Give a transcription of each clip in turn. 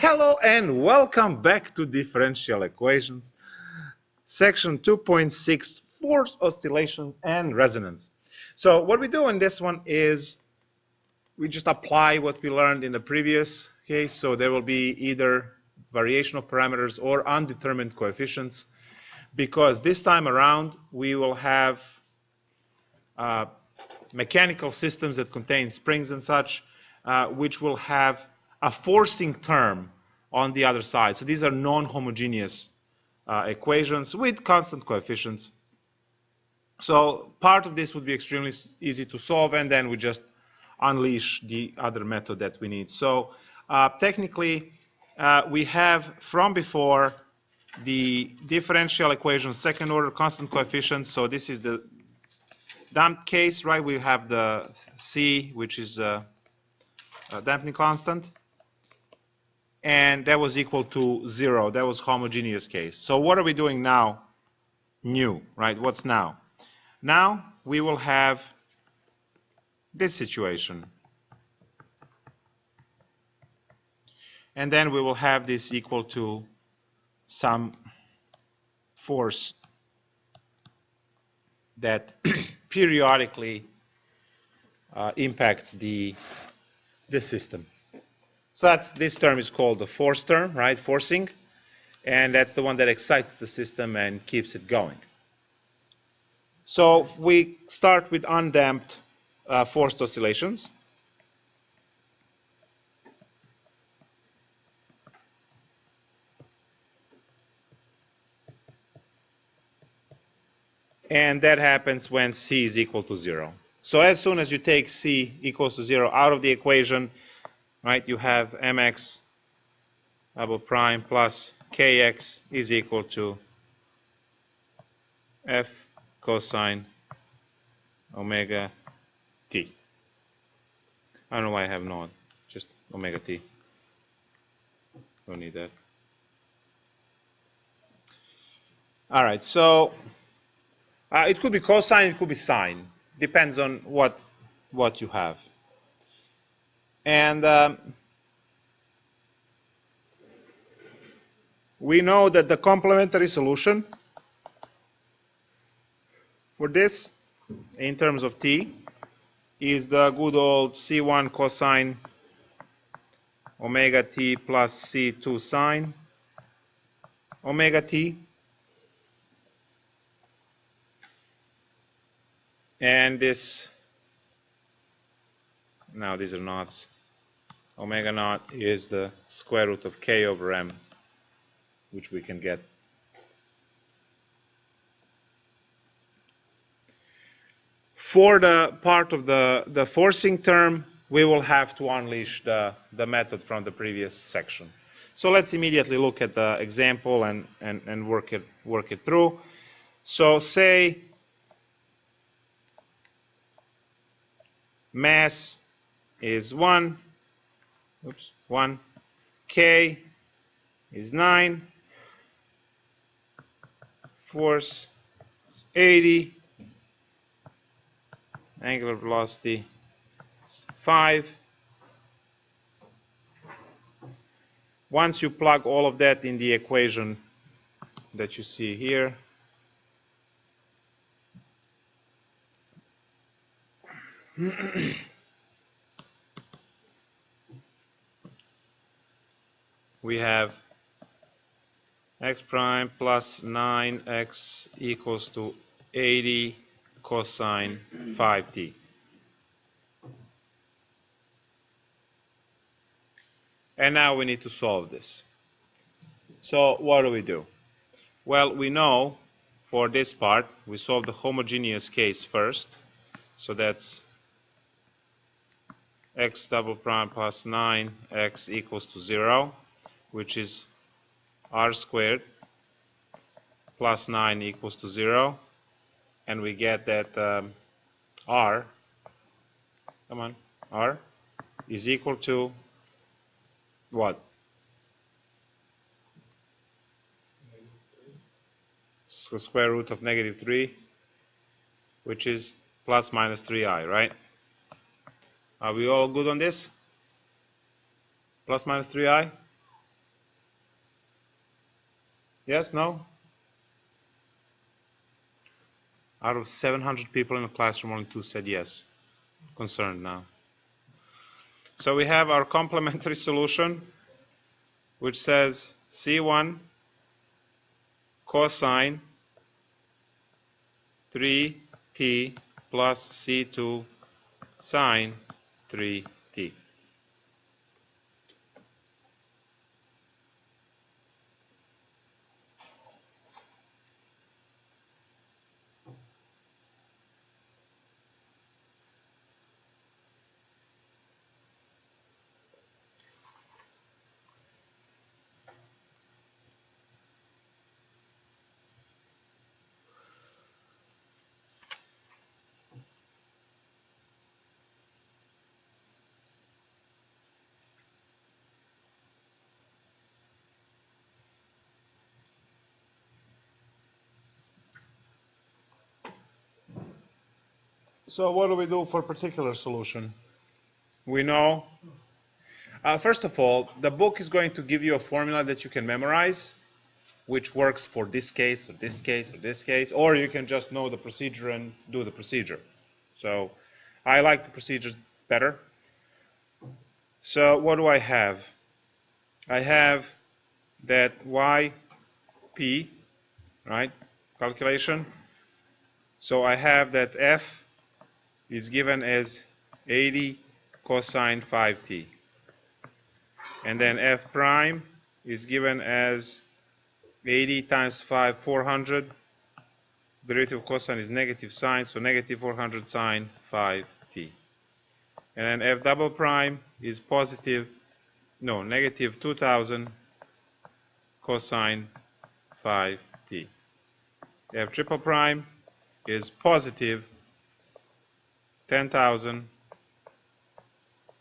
Hello and welcome back to Differential Equations, section 2.6, force, oscillations, and resonance. So what we do in this one is we just apply what we learned in the previous case. So there will be either variation of parameters or undetermined coefficients, because this time around we will have mechanical systems that contain springs and such, which will have a forcing term on the other side. So these are non-homogeneous equations with constant coefficients. So part of this would be extremely easy to solve, and then we just unleash the other method that we need. So technically, we have from before the differential equation, second order constant coefficients. So this is the damped case, right? We have the C, which is a damping constant, and that was equal to 0. That was homogeneous case. So what are we doing now? New, right? What's now? Now we will have this situation, and then we will have this equal to some force that periodically impacts the system. So this term is called the force term, right? Forcing, and that's the one that excites the system and keeps it going. So we start with undamped forced oscillations. And that happens when C is equal to 0. So as soon as you take C equals to 0 out of the equation, right, you have mx double prime plus kx is equal to f cosine omega t. I don't know why I have not, just omega t. Don't need that. All right, so it could be cosine, it could be sine. Depends on what you have. And we know that the complementary solution for this, in terms of t, is the good old C1 cosine omega t plus C2 sine omega t. And this, now these are knots, omega naught is the square root of k over m, which we can get. For the part of the forcing term, we will have to unleash the method from the previous section. So let's immediately look at the example and work it through. So say mass is 1, K is 9, force is 80, angular velocity is 5. Once you plug all of that in the equation that you see here, we have x prime plus 9x equals to 80 cosine 5t. And now we need to solve this. So what do? Well, we know for this part, we solve the homogeneous case first. So that's x double prime plus 9x equals to 0, which is r squared plus 9 equals to 0. And we get that r is equal to what? So square root of negative 3, which is plus minus 3i, right? Are we all good on this? Plus minus 3i? Yes, no? Out of 700 people in the classroom, only 2 said yes. Concerned now. So we have our complementary solution, which says C1 cosine 3t plus C2 sine 3t. So what do we do for a particular solution? We know, first of all, the book is going to give you a formula that you can memorize, which works for this case, or this case, or this case, or you can just know the procedure and do the procedure. So I like the procedures better. So what do I have? I have that yp, right, calculation. So I have that f is given as 80 cosine 5t. And then f prime is given as 80 times 5, 400. Derivative of cosine is negative sine, so negative 400 sine 5t. And then f double prime is negative 2000 cosine 5t. F triple prime is positive 10,000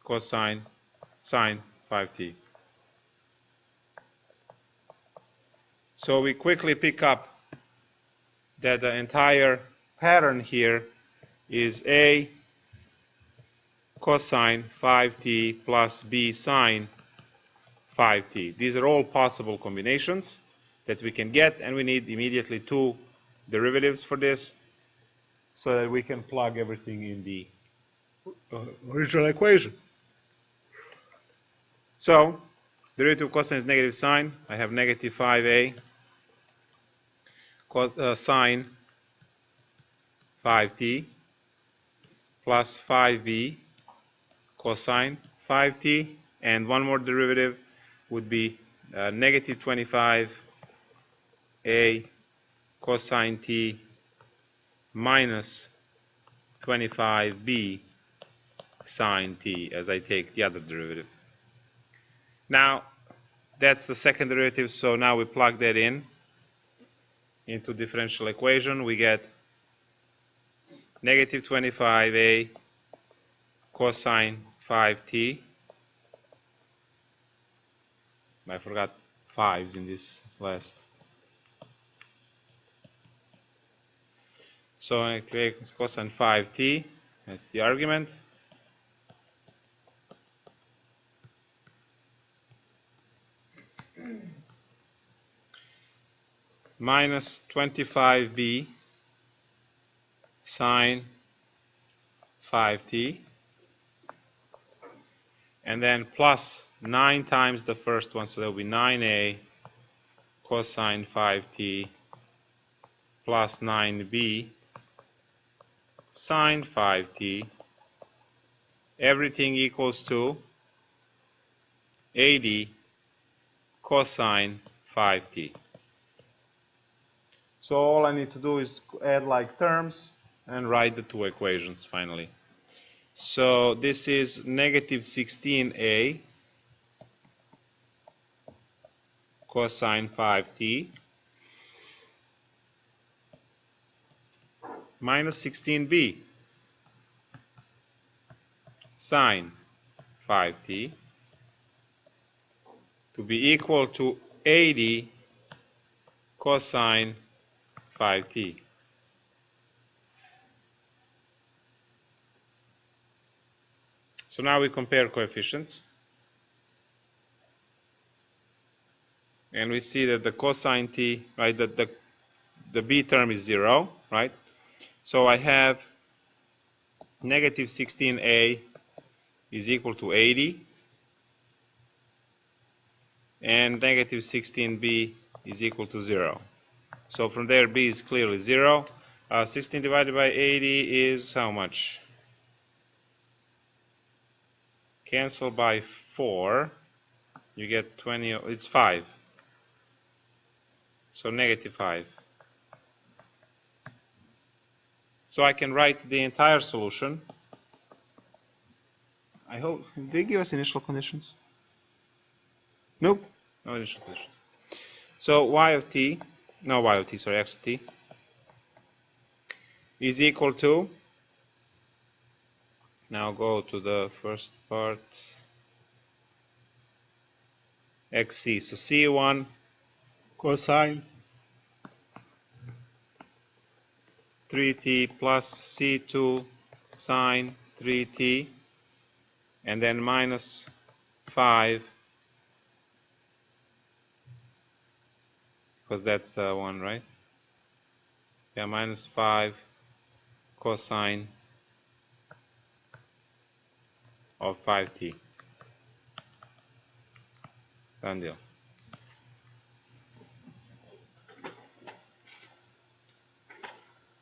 cosine sine 5t. So we quickly pick up that the entire pattern here is A cosine 5t plus B sine 5t. These are all possible combinations that we can get, and we need immediately 2 derivatives for this so that we can plug everything in the original equation. So derivative of cosine is negative sine. I have negative 5a sine 5t plus 5b cosine 5t, and one more derivative would be negative 25a cosine t minus 25b sine t as I take the other derivative. Now that's the second derivative, so now we plug that into differential equation. We get negative 25a cosine 5t. I forgot 5's in this last. So I create cosine 5t, that's the argument. Minus 25b sine 5t, and then plus 9 times the first one, so that will be 9a cosine 5t plus 9b sine 5t. Everything equals to 80 cosine 5t. So all I need to do is add like terms and write the 2 equations finally. So this is negative 16a cosine 5t minus 16b sine 5t to be equal to 80 cosine 5t. So now we compare coefficients. And we see that the cosine t, right, that the b term is 0, right? So I have negative 16a is equal to 80, and negative 16b is equal to 0. So from there, b is clearly 0. 16 divided by 80 is how much? Cancel by 4. You get 20, it's 5. So negative 5. So I can write the entire solution. I hope, did they give us initial conditions? Nope, no initial conditions. So y of t, no y of t, sorry, x of t is equal to, now go to the first part, xc. So c1 cosine 3t plus c2 sine 3t, and then minus 5, because that's the one, right? Yeah, minus 5 cosine of 5t. Done deal.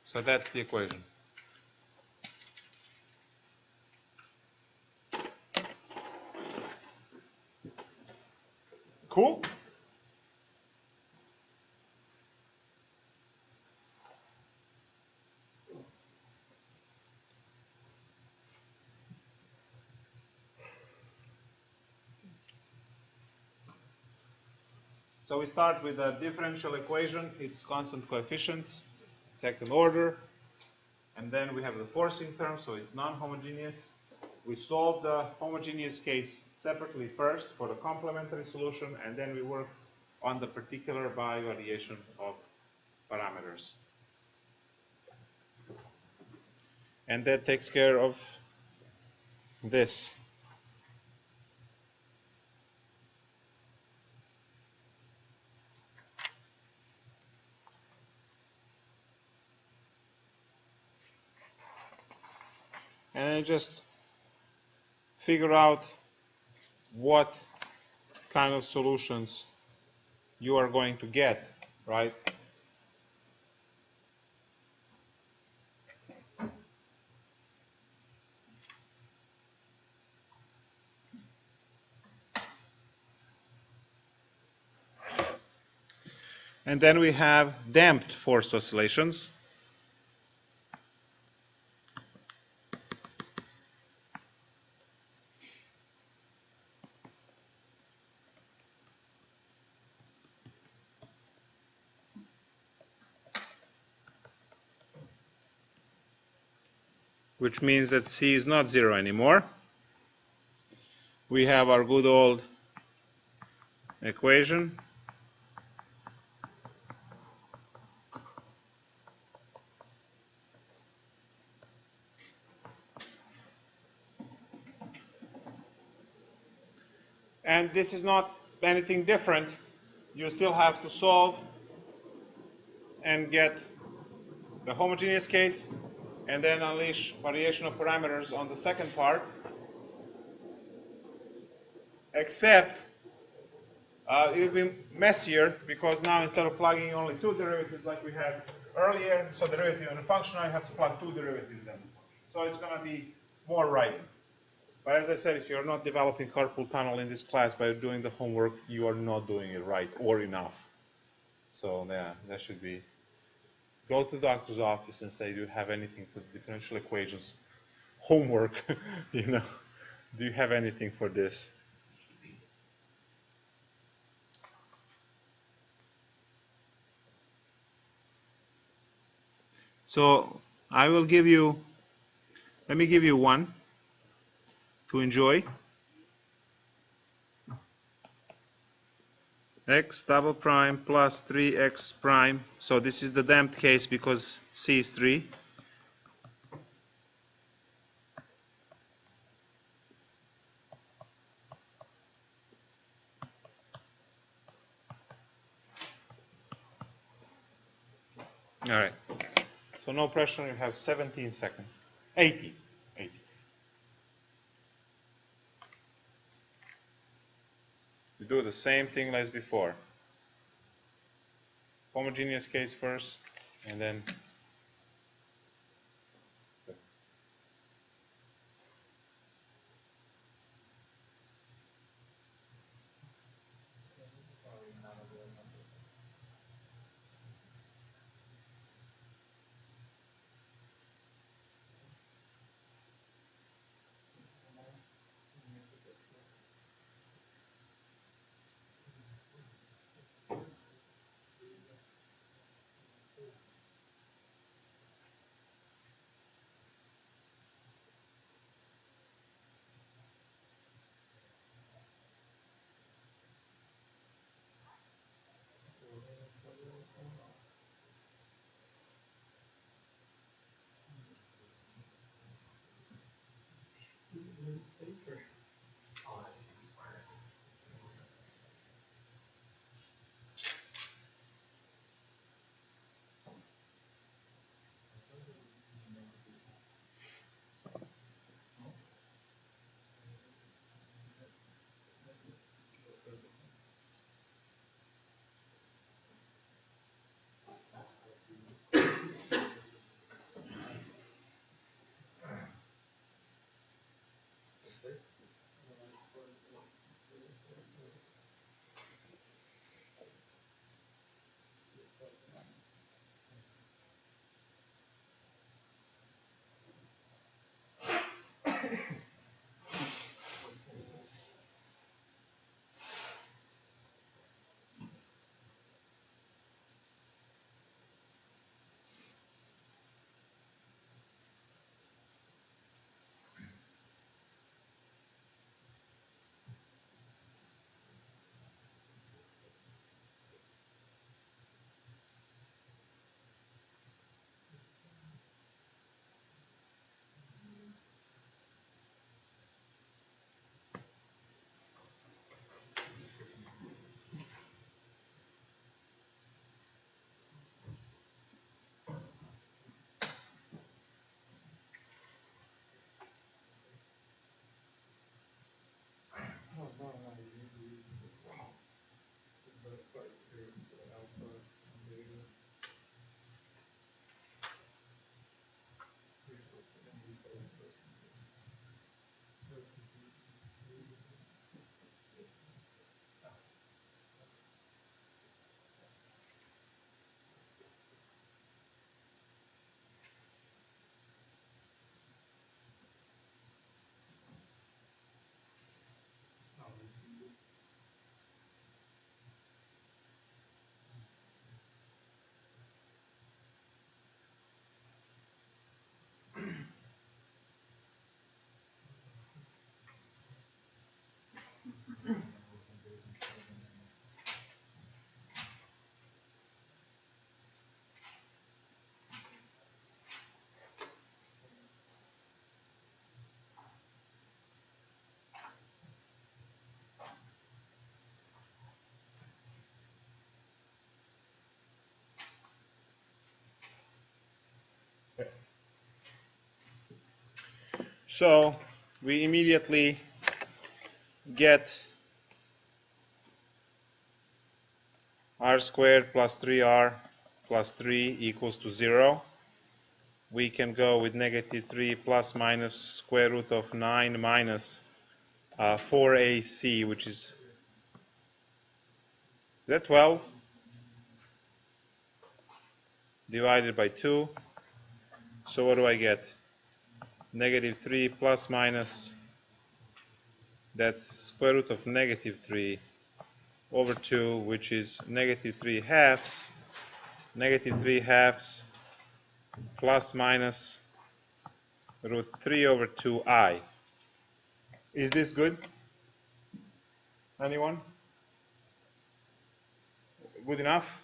So that's the equation. Cool? So we start with a differential equation. It's constant coefficients, second order. And then we have the forcing term, so it's non-homogeneous. We solve the homogeneous case separately first for the complementary solution, and then we work on the particular by variation of parameters. And that takes care of this. And then just figure out what kind of solutions you are going to get, right? And then we have damped force oscillations. Which means that C is not 0 anymore. We have our good old equation. And this is not anything different. You still have to solve and get the homogeneous case, and then unleash variation of parameters on the second part. Except it will be messier, because now instead of plugging only two derivatives like we had earlier, so derivative and a function, I have to plug two derivatives in. So it's going to be more writing. But as I said, if you're not developing carpal tunnel in this class by doing the homework, you are not doing it right or enough. So yeah, that should be. Go to the doctor's office and say, do you have anything for differential equations? Homework, you know. Do you have anything for this? So I will give you, let me give you one to enjoy. X double prime plus 3x prime. So this is the damped case because C is 3. All right. So no pressure. You have 17 seconds. 18. 18. You do the same thing as before. Homogeneous case first, and then so we immediately get r squared plus 3r plus 3 equals to 0. We can go with negative 3 plus minus square root of 9 minus 4ac, which is that 12 divided by 2. So what do I get? Negative 3 plus minus, that's square root of negative 3 over 2, which is negative 3 halves. Negative 3 halves plus minus root 3 over 2i. Is this good? Anyone? Good enough?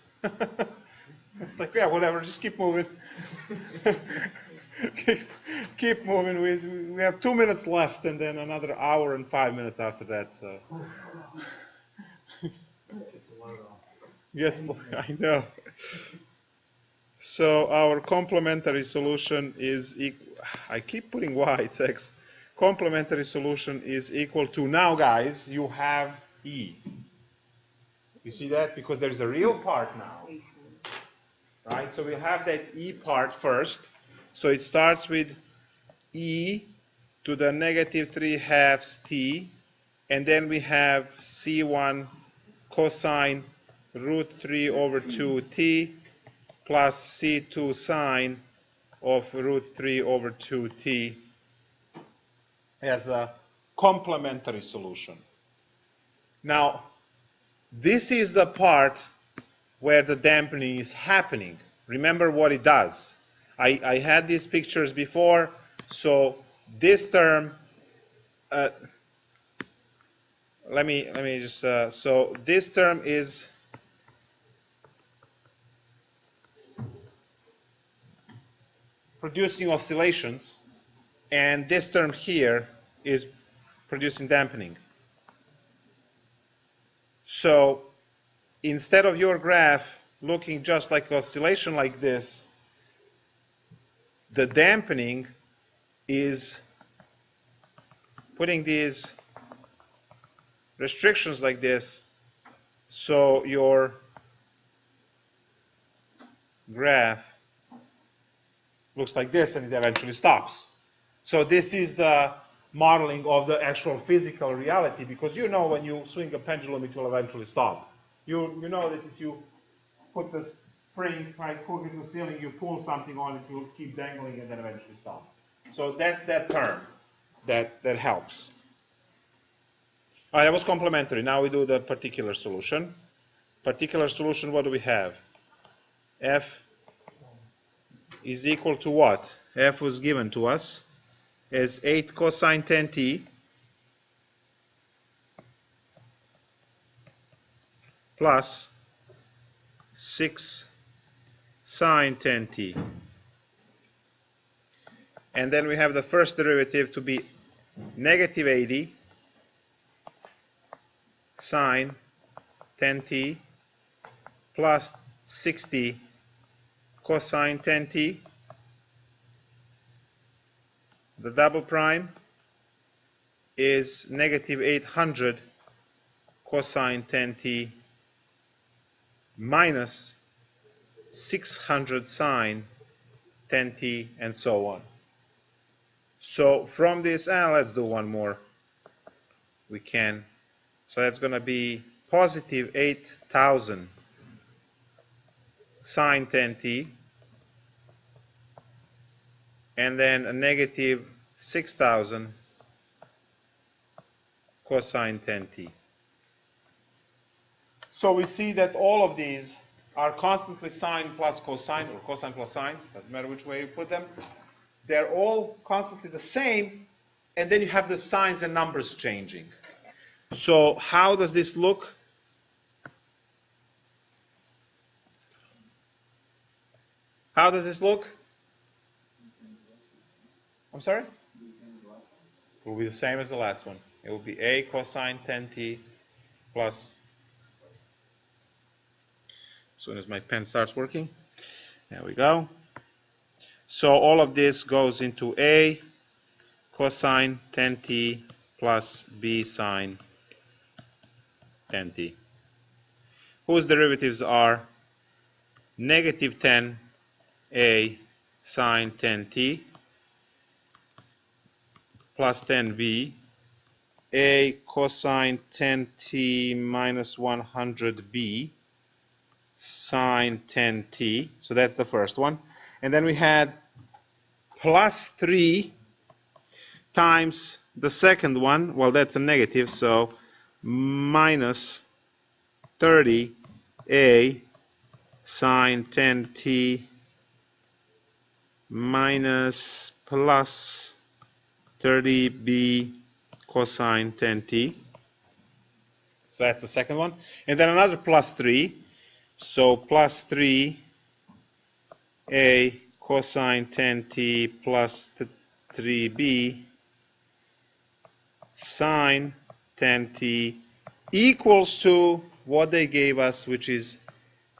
It's like, yeah, whatever, just keep moving. keep moving. We have 2 minutes left and then another hour and 5 minutes after that. So. Yes, I know. So our complementary solution is I keep putting y, it's x. Complementary solution is equal to, now guys, you have e. You see that? Because there's a real part now. Right? So we have that e part first. So it starts with e to the negative 3/2 t, and then we have c1 cosine root 3 over 2t plus c2 sine of root 3 over 2t as a complementary solution. Now, this is the part where the dampening is happening. Remember what it does. I had these pictures before, so this term, let me just, so this term is producing oscillations, and this term here is producing dampening. So instead of your graph looking just like oscillation like this, the dampening is putting these restrictions like this, so your graph looks like this and it eventually stops. So this is the modeling of the actual physical reality, because you know when you swing a pendulum it will eventually stop. You know that if you put the spring right hook into the ceiling, you pull something on it, will keep dangling and then eventually stop. So that's that term that helps. That was complementary. Now we do the particular solution. Particular solution, what do we have? F is equal to what? F was given to us as 8 cosine 10t plus 6 sine 10t. And then we have the first derivative to be negative 80 sine 10t plus 60 cosine 10t. The double prime is negative 800 cosine 10t minus 600 sine 10t, and so on. So from this, let's do one more. We can. So that's going to be positive 8,000 sine 10t, and then a negative 6,000 cosine 10t. So we see that all of these are constantly sine plus cosine, or cosine plus sine, doesn't matter which way you put them. They're all constantly the same, and then you have the signs and numbers changing. So how does this look? How does this look? I'm sorry? It will be the same as the last one. It will be a cosine 10t plus, as soon as my pen starts working, there we go. So all of this goes into a cosine 10t plus b sine 10t, whose derivatives are negative 10 a sine 10t plus 10b, a cosine 10t minus 100b sine 10t. So that's the first one. And then we had plus 3 times the second one. Well, that's a negative, so minus 30a sine 10t minus plus 30b cosine 10t. So that's the second one. And then another plus 3. So plus 3a cosine 10t plus 3b sine 10t equals to what they gave us, which is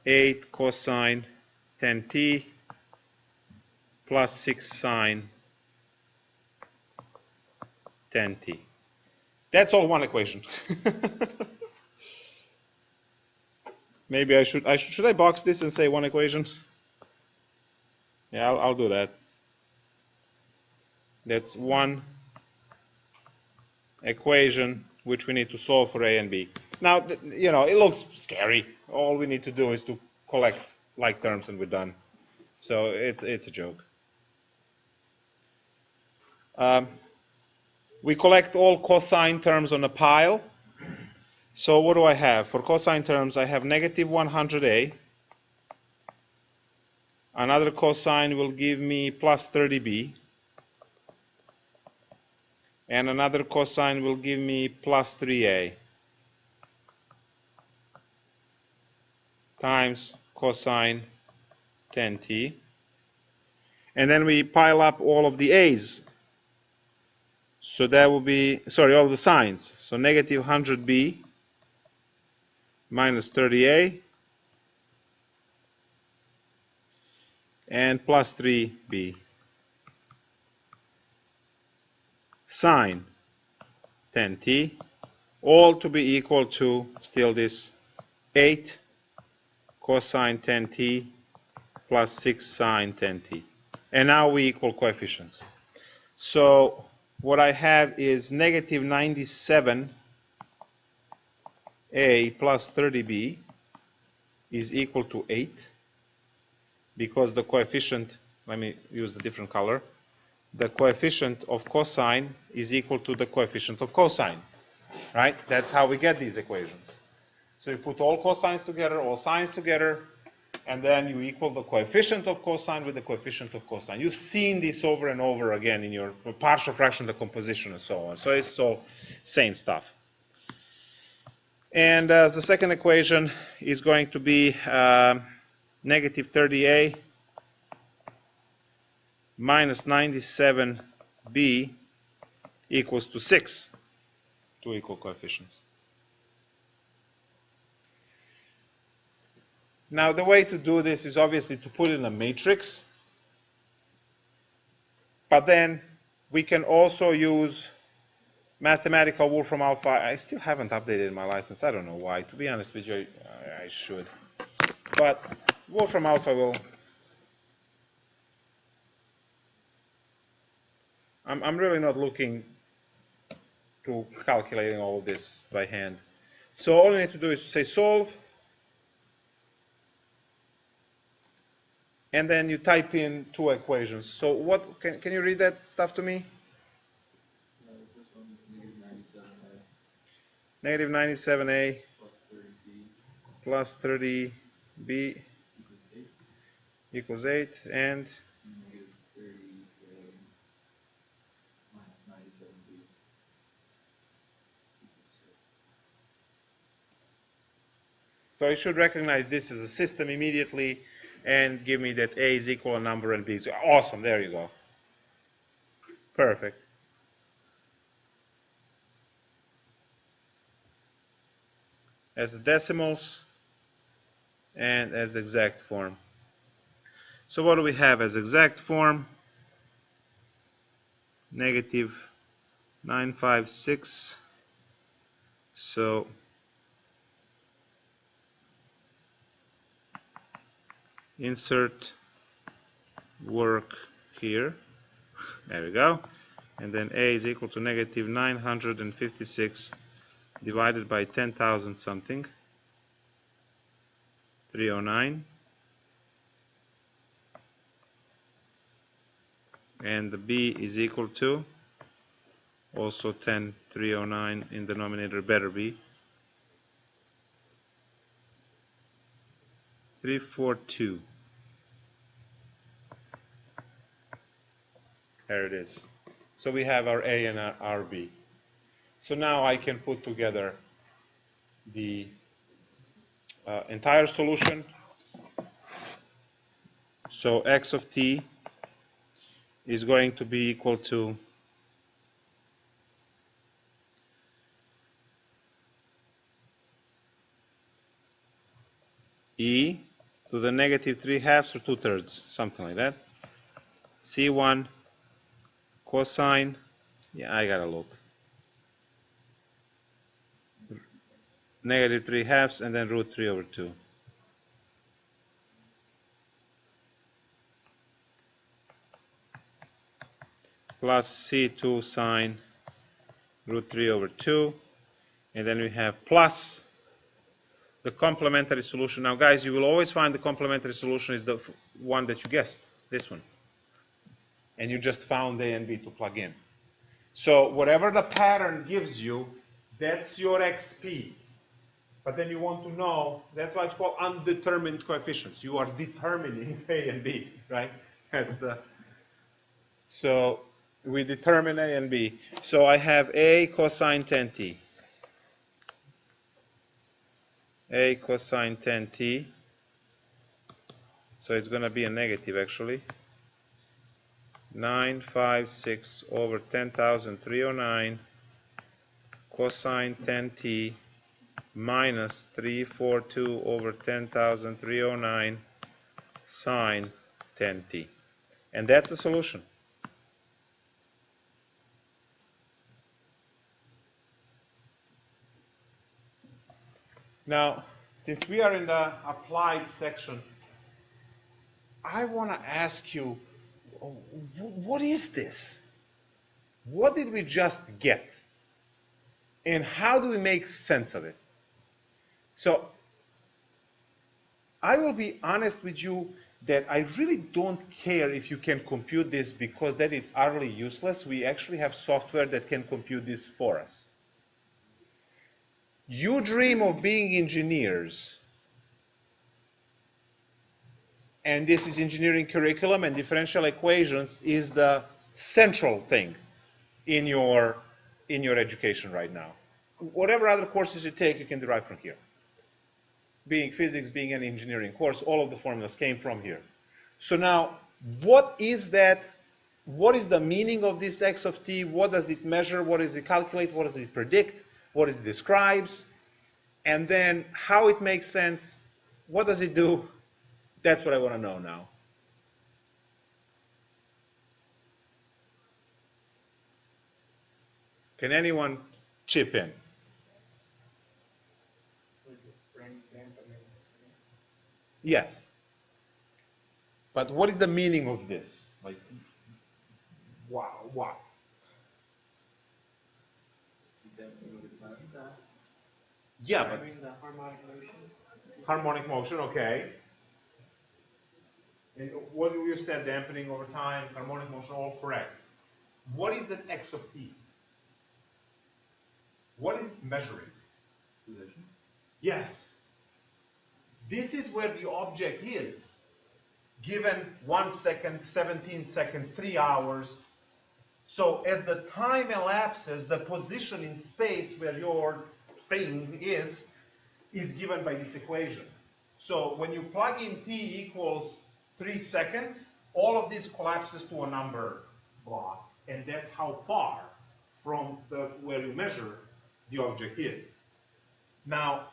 8 cosine 10t plus 6 sine 10t. That's all one equation. Maybe should I box this and say one equation? Yeah, I'll do that. That's one equation which we need to solve for a and b. Now, you know, it looks scary. All we need to do is to collect like terms and we're done. So it's a joke. We collect all cosine terms on a pile. So what do I have? For cosine terms, I have negative 100a. Another cosine will give me plus 30b. And another cosine will give me plus 3a times cosine 10t. And then we pile up all of the a's. So that will be, sorry, all of the sines. So negative 100b minus 30a and plus 3b sine 10t, all to be equal to still this 8 cosine 10t plus 6 sine 10t. And now we equal coefficients. So what I have is negative 97a plus 30b is equal to 8, because the coefficient, let me use the different color, the coefficient of cosine is equal to the coefficient of cosine, right? That's how we get these equations. So you put all cosines together, all sines together, and then you equal the coefficient of cosine with the coefficient of cosine. You've seen this over and over again in your partial fraction decomposition and so on. So it's all same stuff. And the second equation is going to be negative 30a minus 97b equals to 6, two equal coefficients. Now the way to do this is obviously to put in a matrix, but then we can also use Mathematica Wolfram Alpha. I still haven't updated my license. I don't know why. To be honest with you, I should. But Wolfram Alpha will. I'm really not looking to calculating all of this by hand. So all you need to do is to say solve, and then you type in two equations. So what can you read that stuff to me? Negative 97a plus 30b equals 8, and so I should recognize this as a system immediately and give me that a is equal a number and b is awesome. There you go. Perfect. As decimals and as exact form. So what do we have as exact form? Negative 956. So insert work here. There we go. And then a is equal to negative 956 divided by 10,000 something. 309. And the b is equal to also 10,309 in the denominator, better be 342. There it is. So we have our a and our b. So now I can put together the entire solution. So x of t is going to be equal to e to the negative 3/2 or 2/3, something like that. C1 cosine, yeah, I gotta look. Negative 3/2 and then root 3 over 2. Plus C2 sine root 3 over 2. And then we have plus the complementary solution. Now, guys, you will always find the complementary solution is the one that you guessed, this one. And you just found A and B to plug in. So whatever the pattern gives you, that's your XP. But then you want to know, that's why it's called undetermined coefficients. You are determining A and B, right? That's the, so we determine A and B. So I have A cosine 10t. A cosine 10t. So it's going to be a negative actually. 956 over 10,309 cosine 10t minus 342 over 10,309 sine 10t. And that's the solution. Now, since we are in the applied section, I want to ask you, what is this? What did we just get? And how do we make sense of it? So, I will be honest with you that I really don't care if you can compute this because that is utterly useless. We actually have software that can compute this for us. You dream of being engineers, and this is engineering curriculum, and differential equations is the central thing in your education right now. Whatever other courses you take, you can derive from here. Being physics, being an engineering course, all of the formulas came from here. So now, what is that? What is the meaning of this x of t? What does it measure? What does it calculate? What does it predict? What it describes? And then how it makes sense? What does it do? That's what I want to know now. Can anyone chip in? Yes. But what is the meaning of this? Like, wow. Yeah, but the harmonic motion. Harmonic motion, okay. And what you said, dampening over time, harmonic motion, all correct. What is the x of t? What is it measuring? Position. Yes. This is where the object is. Given 1 second, 17 seconds, 3 hours. So as the time elapses, the position in space where your thing is given by this equation. So when you plug in t equals 3 seconds, all of this collapses to a number block, and that's how far from where you measure the object is. Now,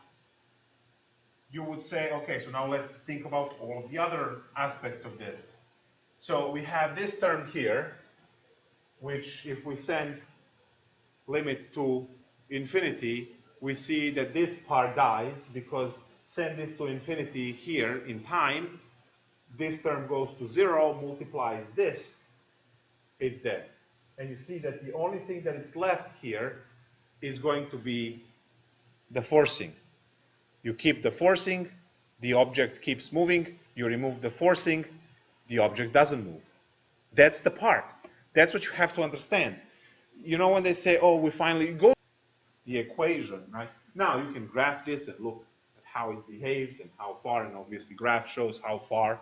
you would say, okay, so now let's think about all of the other aspects of this. So we have this term here, which if we send limit to infinity, we see that this part dies because send this to infinity here in time, this term goes to 0, multiplies this, it's dead. And you see that the only thing that is left here is going to be the forcing. You keep the forcing, the object keeps moving, you remove the forcing, the object doesn't move. That's the part. That's what you have to understand. You know when they say, oh, we finally go the equation, right? Now you can graph this and look at how it behaves and how far, and obviously graph shows how far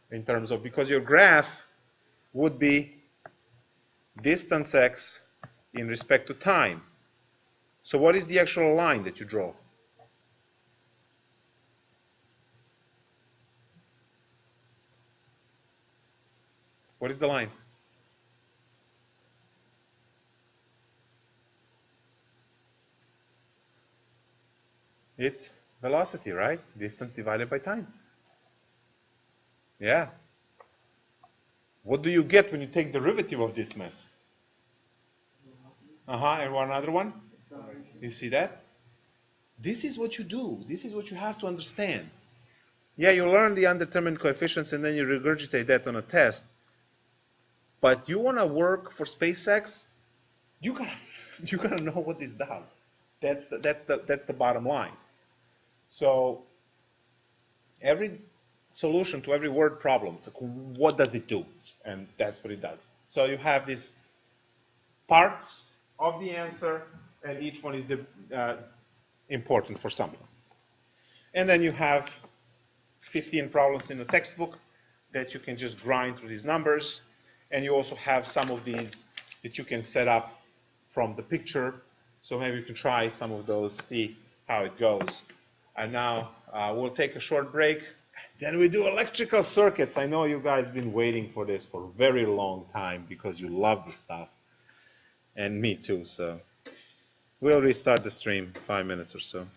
in terms of, because your graph would be distance x in respect to time. So what is the actual line that you draw? What is the line? It's velocity, right? Distance divided by time. Yeah. What do you get when you take derivative of this mess? And one other one? You see that? This is what you do. This is what you have to understand. Yeah, you learn the undetermined coefficients and then you regurgitate that on a test. But you want to work for SpaceX, you gotta know what this does. That's the bottom line. So every solution to every word problem, it's like, what does it do? And that's what it does. So you have these parts of the answer, and each one is important for something. And then you have 15 problems in the textbook that you can just grind through these numbers. And you also have some of these that you can set up from the picture. So maybe you can try some of those, see how it goes. And now we'll take a short break. Then we do electrical circuits. I know you guys have been waiting for this for a very long time because you love the stuff. And me too. So we'll restart the stream 5 minutes or so.